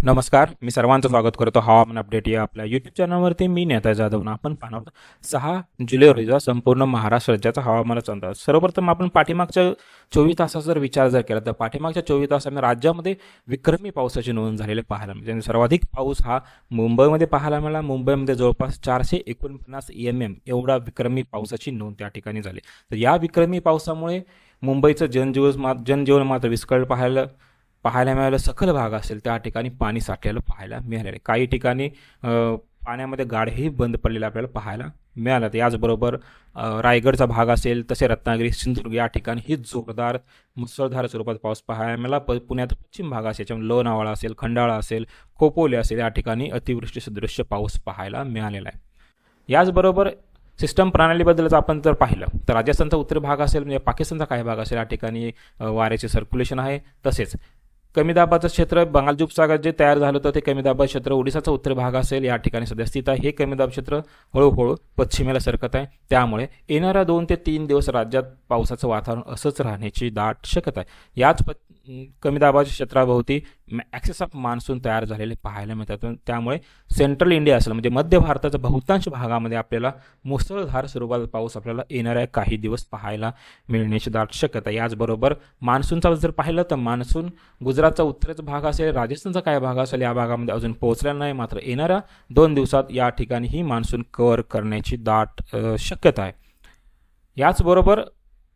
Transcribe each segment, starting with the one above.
नमस्कार, मी सर्वांचं स्वागत करतो हवामान अपडेट या आपल्या यूट्यूब चॅनलवरती. मी नेता जाधव. आपण पाहणार 6 जुलै रोजीचा संपूर्ण महाराष्ट्र राज्याचा हवामानाचा अंदाज. सर्वप्रथम आपण पाठीमागच्या 24 तासाचा विचार केला तर पाठीमागच्या 24 तासामध्ये राज्यामध्ये विक्रमी पावसाची नोंद झालेली पाहायला मिळते. सर्वाधिक पाऊस हा मुंबईमध्ये पाहायला मिळाला. मुंबईमध्ये जवळपास 449 mm एवढा विक्रमी पावसाची नोंद त्या ठिकाणी झाली. तर या विक्रमी पावसामुळे मुंबईचं जनजीवन मात्र विस्कळ पाहायला मिळालं. सखल भाग असेल त्या ठिकाणी पाणी साठलेलं पाहायला मिळालेलं. काही ठिकाणी पाण्यामध्ये गाढेही बंद पडलेले आपल्याला पाहायला मिळालं. याचबरोबर रायगडचा भाग असेल, तसे रत्नागिरी, सिंधुदुर्ग या ठिकाणी ही जोरदार मुसळधार स्वरूपात पाऊस पाहायला मिळाला. पुण्यात पश्चिम भाग असेल, त्याच्यामध्ये लोणावळा असेल, खंडाळा असेल, खोपोली असेल या ठिकाणी अतिवृष्टी सदृश्य पाऊस पाहायला मिळालेला आहे. याचबरोबर सिस्टम प्रणालीबद्दलच आपण जर पाहिलं तर राजस्थानचा उत्तर भाग असेल, म्हणजे पाकिस्तानचा काही भाग असेल, या ठिकाणी वाऱ्याचे सर्क्युलेशन आहे. तसेच कमी दाबाचं क्षेत्र बंगालच्या उपसागरात जे तयार झालं होतं ते कमी दाबाचं क्षेत्र ओडिसाचा उत्तर भाग असेल या ठिकाणी सध्या स्थित आहे. हे कमी दाब क्षेत्र हळूहळू पश्चिमेला सरकत आहे. त्यामुळे येणाऱ्या 2 ते 3 दिवस राज्यात पावसाचं वातावरण असंच राहण्याची दाट शक्यता आहे. याच कमी दाबाच्या क्षेत्राभोवती ॲक्सेस ऑफ मान्सून तयार झालेले पाहायला मिळतात. त्यामुळे सेंट्रल इंडिया असेल, म्हणजे मध्य भारताच्या बहुतांश भागामध्ये आपल्याला मुसळधार स्वरूपाचा पाऊस आपल्याला येणाऱ्या काही दिवस पाहायला मिळण्याची दाट शक्यता. याचबरोबर मान्सूनचा जर पाहिलं तर मान्सून गुजरातचा उत्तरेचा भाग असेल, राजस्थानचा काय भाग असेल या भागामध्ये अजून पोहोचलेला नाही. मात्र येणाऱ्या 2 दिवसात या ठिकाणी ही मान्सून कव्हर करण्याची दाट शक्यता आहे. याचबरोबर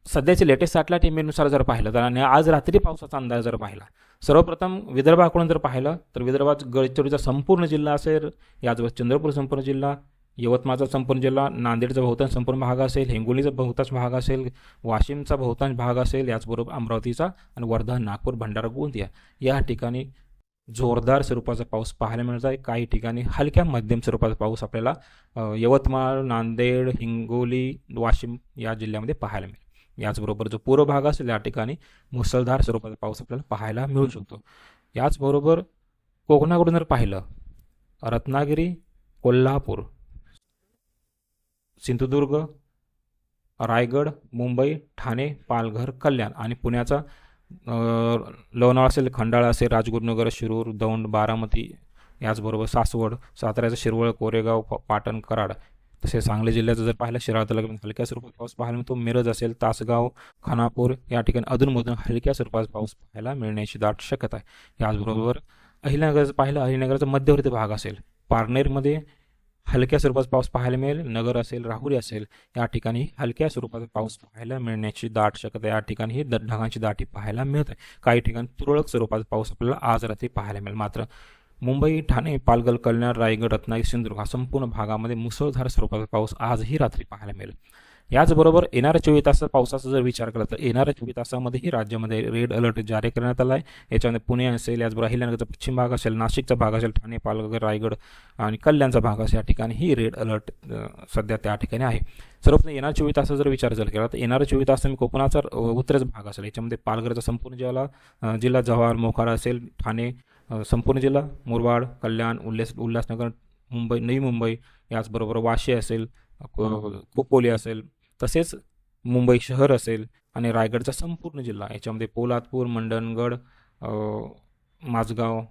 सध्याचे लेटेस्ट सॅटेलाइट इमेजनुसार जर पाहिलं तर आणि आज रात्री पावसाचा अंदाज जर पाहिला, सर्वप्रथम विदर्भाकडून जर पाहिलं तर विदर्भात गडचिरोलीचा संपूर्ण जिल्हा असेल, याचबरोबर चंद्रपूर संपूर्ण जिल्हा, यवतमाळचा संपूर्ण जिल्हा, नांदेडचा बहुतांश संपूर्ण भाग असेल, हिंगोलीचा बहुतांश भाग असेल, वाशिमचा बहुतांश भाग असेल, याचबरोबर अमरावतीचा आणि वर्धा, नागपूर, भंडारा, गोंदिया या ठिकाणी जोरदार स्वरूपाचा पाऊस पाहायला मिळत आहे. काही ठिकाणी हलक्या मध्यम स्वरूपाचा पाऊस आपल्याला यवतमाळ, नांदेड, हिंगोली, वाशिम या जिल्ह्यामध्ये पाहायला मिळेल. याचबरोबर जो पूर्व भाग असेल या ठिकाणी मुसळधार स्वरूपाचा पाऊस आपल्याला पाहायला मिळू शकतो. याचबरोबर कोकणाकडून जर पाहिलं रत्नागिरी, कोल्हापूर, सिंधुदुर्ग, रायगड, मुंबई, ठाणे, पालघर, कल्याण आणि पुण्याचा लोणावळा असेल, खंडाळा असेल, राजगुरुनगर, शिरूर, दौंड, बारामती, याचबरोबर सासवड, साताऱ्याचं शिरवळ, कोरेगाव, पाटण, कराड, तसेच सांगली जिल्ह्याचं जर पाहिलं शिराळा तालुक्यात हलक्या स्वरूपात पाऊस पाहायला मिळतो. मिरज असेल, तासगाव, खानापूर या ठिकाणी अधूनमधून हलक्या स्वरूपात पाऊस पाहायला मिळण्याची दाट शक्यता आहे. याचबरोबर अहिल्यानगरचं पाहिलं, अहिल्यानगरचा मध्यवर्ती भाग असेल, पारनेरमध्ये हलक्या स्वरूपात पाऊस पाहायला मिळेल. नगर असेल, राहुरी असेल या ठिकाणी हलक्या स्वरूपात पाऊस पाहायला मिळण्याची दाट शक्यता. या ठिकाणी ही ढगांची दाटी पाहायला मिळत आहे. काही ठिकाणी तुरळक स्वरूपात पाऊस आपल्याला आज रात्री पाहायला मिळेल. मात्र मुंबई, ठाणे, पालघर, कल्याण, रायगड, रत्नागिरी, सिंधुदुर्ग हा संपूर्ण भागामध्ये मुसळधार स्वरूपाचा पाऊस आजही रात्री पाहायला मिळेल. याचबरोबर येणाऱ्या 24 तासाचा पावसाचा जर विचार केला तर येणाऱ्या 24 तासामध्येही राज्यामध्ये रेड अलर्ट जारी करण्यात आला आहे. याच्यामध्ये पुणे असेल, याचबरोबर अहिल्यानगरचा पश्चिम भाग असेल, नाशिकचा भाग असेल, ठाणे, पालघर, रायगड आणि कल्याणचा भाग असेल या ठिकाणी ही रेड अलर्ट सध्या त्या ठिकाणी आहे. सर्वप्रथम येणाऱ्या 24 तासाचा जर विचार केला तर येणाऱ्या 24 तासामध्ये कोकणाचा उत्तरेचा भाग असेल, याच्यामध्ये पालघरचा संपूर्ण जिल्हा जव्हार, मोखाडा असेल, ठाणे संपूर्ण जिल्हा, मुरबाड, कल्याण, उल्हासनगर, मुंबई, नवी मुंबई, याचबरोबर वाशी असेल, खोपोली असेल, तसेच मुंबई शहर असेल आणि रायगडचा संपूर्ण जिल्हा, याच्यामध्ये पोलादपूर, मंडणगड, माझगाव,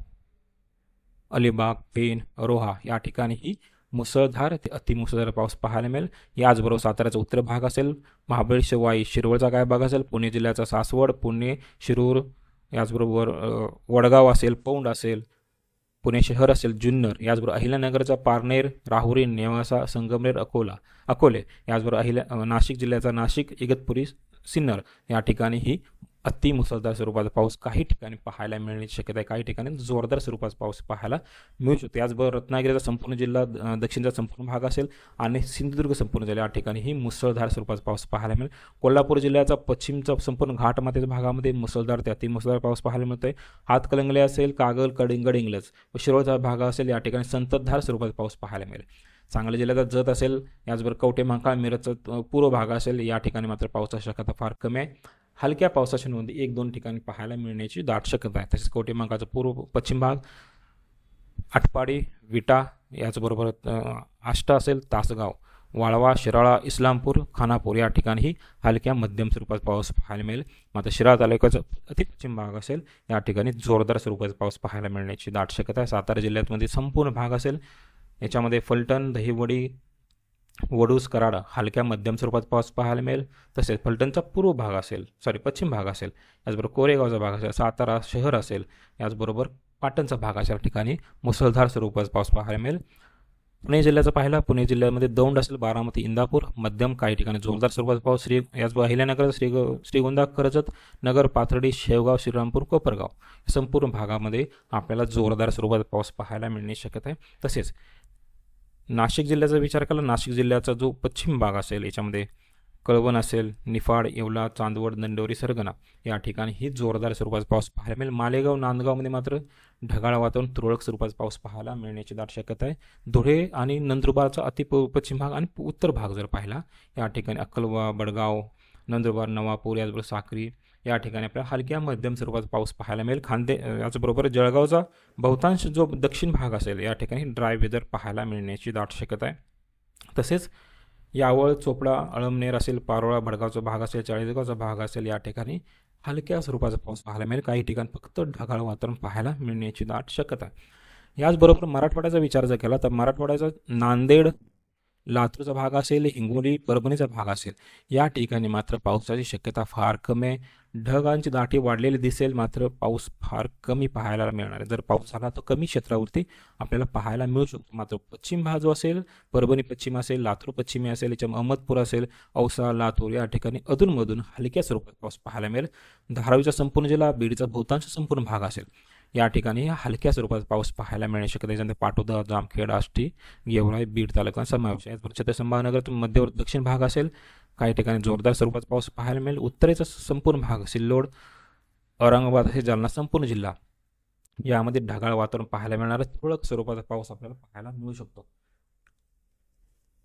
अलिबाग, पेण, रोहा या ठिकाणीही मुसळधार ते अतिमुसळधार पाऊस पाहायला मिळेल. याचबरोबर साताऱ्याचा उत्तर भाग असेल, महाबळेश्वर, वाई, शिरवळचा काय भाग असेल, पुणे जिल्ह्याचा सासवड, पुणे, शिरूर, याचबरोबर वडगाव असेल, पौंड असेल, पुणे शहर असेल, जुन्नर, याचबरोबर अहिल्यानगरचा पारनेर, राहुरी, नेवासा, संगमनेर, अकोले, याचबरोबर नाशिक जिल्ह्याचा नाशिक, इगतपुरी, सिन्नर या ठिकाणीही अतिमुसळधार स्वरूपाचा पाऊस काही ठिकाणी पाहायला मिळण्याची शक्यता आहे. काही ठिकाणी जोरदार स्वरूपाचा पाऊस पाहायला मिळू शकतो. याचबरोबर रत्नागिरीचा संपूर्ण जिल्हा, दक्षिणचा संपूर्ण भाग असेल आणि सिंधुदुर्ग संपूर्ण जिल्हा या ठिकाणीही मुसळधार स्वरूपाचा पाऊस पाहायला मिळेल. कोल्हापूर जिल्ह्याचा पश्चिमचा संपूर्ण घाटमाथ्याच्या भागामध्ये मुसळधार ते अतिमुसळधार पाऊस पाहायला मिळतोय. हातकणंगले असेल, कागल, गडिंग्लज व शिरोळचा भाग असेल या ठिकाणी संततधार स्वरूपाचा पाऊस पाहायला मिळेल. सांगली जिल्ह्याचा जत असेल, याचबरोबर कवठे महांकाळ, मिरजचा पूर्व भाग असेल या ठिकाणी मात्र पावसाची शक्यता फार कमी आहे. हलक्या पावसाची नोंद 1-2 ठिकाणी पाहायला मिळण्याची दाट शक्यता आहे. तसेच कवठे महांकाळचा पूर्व पश्चिम भाग, आटपाडी, विटा, याचबरोबर आष्टा असेल, तासगाव, वाळवा, शिराळा, इस्लामपूर, खानापूर या ठिकाणीही हलक्या मध्यम स्वरूपाचा पाऊस पाहायला मिळेल. मात्र शिराळा तालुक्याचा अतिपश्चिम भाग असेल या ठिकाणी जोरदार स्वरूपाचा पाऊस पाहायला मिळण्याची दाट शक्यता आहे. सातारा जिल्ह्यामध्ये संपूर्ण भाग असेल, याच्यामध्ये फलटण, दहिवडी, वडूस, कराड हलक्या मध्यम स्वरूपात पाऊस पाहायला मिळेल. तसेच फलटणचा पूर्व भाग असेल, पश्चिम भाग असेल, याचबरोबर कोरेगावचा भाग असेल, सातारा शहर असेल, याचबरोबर पाटणचा भाग अशा ठिकाणी मुसळधार स्वरूपाचा पाऊस पाहायला मिळेल. पुणे जिल्ह्याचा पाहिला, पुणे जिल्ह्यामध्ये दौंड असेल, बारामती, इंदापूर मध्यम, काही ठिकाणी जोरदार स्वरूपाचा पाऊस. याचबरोबर अहिल्यानगर, श्रीगोंदा, कर्जत, नगर, पाथर्डी, शेवगाव, श्रीरामपूर, कोपरगाव संपूर्ण भागामध्ये आपल्याला जोरदार स्वरूपाचा पाऊस पाहायला मिळण्याची शक्यता आहे. तसेच नाशिक जिल्ह्याचा विचार केला, नाशिक जिल्ह्याचा जो पश्चिम भाग असेल, याच्यामध्ये कळवण असेल, निफाड, येवला, चांदवड, दंडोरी, सरगणा या ठिकाणी ही जोरदार स्वरूपाचा पाऊस पाहायला मिळेल. मालेगाव, नांदगावमध्ये मात्र ढगाळ वातावरण, तुरळक स्वरूपाचा पाऊस पाहायला मिळण्याची दाट शक्यता आहे. धुळे आणि नंदुरबारचा पश्चिम भाग आणि उत्तर भाग जर पाहिला, या ठिकाणी अक्कलवा, बडगाव, नंदुरबार, नवापूर, याचबरोबर साक्री या ठिकाणी आपल्याला हलक्या मध्यम स्वरूपाचा पाऊस पाहायला मिळेल. याचबरोबर जळगावचा बहुतांश जो दक्षिण भाग असेल, या ठिकाणी ड्राय वेदर पाहायला मिळण्याची दाट शक्यता आहे. तसेच यावळ, चोपडा, अळमनेर असेल, पारोळा, भडगावचा भाग असेल, चाळीसगावचा भाग असेल, या ठिकाणी हलक्या स्वरूपाचा पाऊस पाहायला मिळेल. काही ठिकाणी फक्त ढगाळ वातावरण पाहायला मिळण्याची दाट शक्यता आहे. याचबरोबर मराठवाड्याचा विचार जर केला तर मराठवाड्याचा नांदेड, लातूरचा भाग असेल, हिंगोली, परभणीचा भाग असेल, या ठिकाणी मात्र पावसाची शक्यता फार कमी आहे. ढगांची दाटी वाढलेली दिसेल, मात्र पाऊस फार कमी पाहायला मिळणार आहे. जर पाऊस झाला तर कमी क्षेत्रावरती आपल्याला पाहायला मिळू शकतो. मात्र पश्चिम भाग जो असेल, परभणी पश्चिम असेल, लातूर पश्चिमी असेल, याच्या अहमदपूर असेल, औसा, लातूर या ठिकाणी अधूनमधून हलक्या स्वरूपात पाऊस पाहायला मिळेल. धारावीचा संपूर्ण जिल्हा, बीडचा बहुतांश संपूर्ण भाग असेल, या ठिकाणी हलक्या स्वरूपात पाऊस पाहायला मिळण्याची शक्यता. त्याच्यानंतर पाटोदा, जामखेड, आष्टी, गेवराई, बीड तालुक्यांचा समावेश आहे. छत्रसंभाजीनगर मध्यवर्ती दक्षिण भाग असेल, काही ठिकाणी जोरदार स्वरूपात पाऊस पाहायला मिळेल. उत्तरेचा संपूर्ण भाग, सिल्लोड, औरंगाबाद असे जालना संपूर्ण जिल्हा, यामध्ये ढगाळ वातावरण पाहायला मिळणार, तुरळक स्वरूपाचा पाऊस आपल्याला पाहायला मिळू शकतो.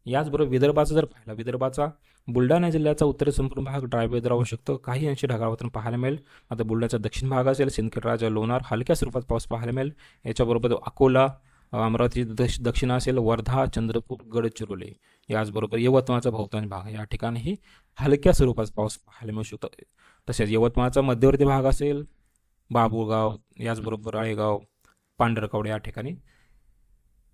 याचबरोबर विदर्भाचा जर पाहिला, विदर्भाचा बुलढाणा जिल्ह्याचा उत्तरे संपूर्ण भाग ड्राय वेदर राहू शकतो, काही अंशी ढगाळ वातावरण पाहायला मिळेल. आता बुलढाण्याचा दक्षिण भाग असेल, सिंदखेड, लोणार हलक्या स्वरूपात पाऊस पाहायला मिळेल. याच्याबरोबर अकोला, अमरावती दक्षिण असेल, वर्धा, चंद्रपूर, गडचिरोली, याचबरोबर यवतमाळचा बहुतांश भाग, या ठिकाणीही हलक्या स्वरूपाचा पाऊस पाहायला मिळू शकतो. तसेच यवतमाळचा मध्यवर्ती भाग असेल, बाबुळगाव, याचबरोबर राळेगाव, पांढरकवडे या ठिकाणी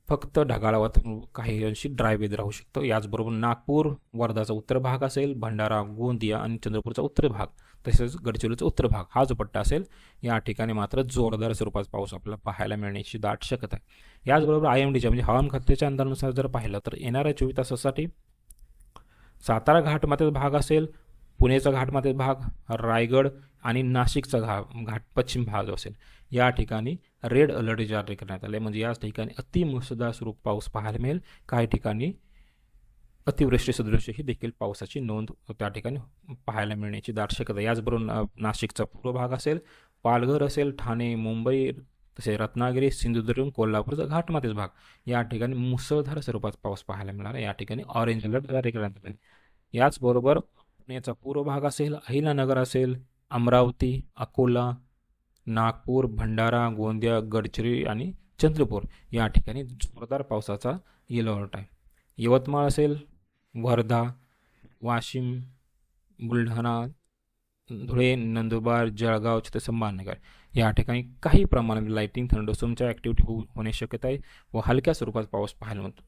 फक्त ढगाळ वातावरण, काही अंशी ड्राय वेदर राहू शकतो. याचबरोबर नागपूर, वर्धाचा उत्तर भाग असेल, भंडारा, गोंदिया आणि चंद्रपूरचा उत्तर भाग, तसेच गडचिरोलीचा उत्तर भाग हा जो पट्टा असेल, या ठिकाणी मात्र जोरदार स्वरूपाचा पाऊस आपल्याला पाहायला मिळण्याची दाट शक्यता आहे. याचबरोबर IMDच्या म्हणजे हवामान खात्याच्या अंदाजानुसार जर पाहिलं तर येणाऱ्या 24 तासासाठी सातारा घाटमाथ्याचा भाग असेल, पुणेचा घाटमाथ्याचा भाग, रायगड आणि नाशिकचा घाट पश्चिम भाग जो असेल, या ठिकाणी रेड अलर्ट जारी करण्यात आले. म्हणजे याच ठिकाणी अतिमुसळधार स्वरूप पाऊस पाहायला मिळेल. काही ठिकाणी अतिवृष्टी सदृशही देखील पावसाची नोंद त्या ठिकाणी पाहायला मिळण्याची दाट शक्यता. याचबरोबर नाशिकचा पूर्व भाग असेल, पालघर असेल, ठाणे, मुंबई, तसे रत्नागिरी, सिंधुदुर्ग, कोल्हापूरचा घाटमाथ्याचा भाग, या ठिकाणी मुसळधार स्वरूपात पाऊस पाहायला मिळणार आहे. या ठिकाणी ऑरेंज अलर्ट जारी करण्यात आले. याचबरोबर पुण्याचा पूर्व भाग असेल, अहिल्यानगर असेल, अमरावती, अकोला, नागपूर, भंडारा, गोंदिया, गडचिरोली आणि चंद्रपूर या ठिकाणी जोरदार पावसाचा येलो अलर्ट आहे. यवतमाळ असेल, वर्धा, वाशिम, बुलढाणा, धुळे, नंदुरबार, जळगाव, संभाजीनगर या ठिकाणी काही प्रमाणात लाइटिंग, थंडरस्टॉर्मच्या ॲक्टिव्हिटी होण्याची शक्यता आहे व हलक्या स्वरूपात पाऊस पाहायला मिळतो.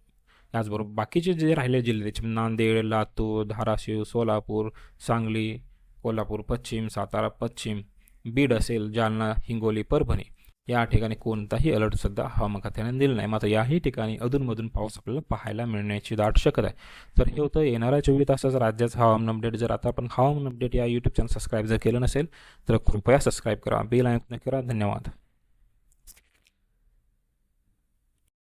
याचबरोबर बाकीचे जे राहिले जिल्हे, त्याचे नांदेड, लातूर, धाराशिव, सोलापूर, सांगली, कोल्हापूर पश्चिम, सातारा पश्चिम, बीड असेल, जालना, हिंगोली, परभणी या ठिकाणी कोणताही अलर्ट सध्या हवामान खात्याने दिला नाही. मात्र याही ठिकाणी अधूनमधून पाऊस आपल्याला पाहायला मिळण्याची दाट शक्यता आहे. तर हे होतं येणाऱ्या 24 तासाचं राज्याचं हवामान अपडेट. जर आता आपण हवामान अपडेट या यूट्यूब चॅनल सबस्क्राईब जर केलं नसेल तर कृपया सबस्क्राईब करा, बेल आयकॉन करा. धन्यवाद.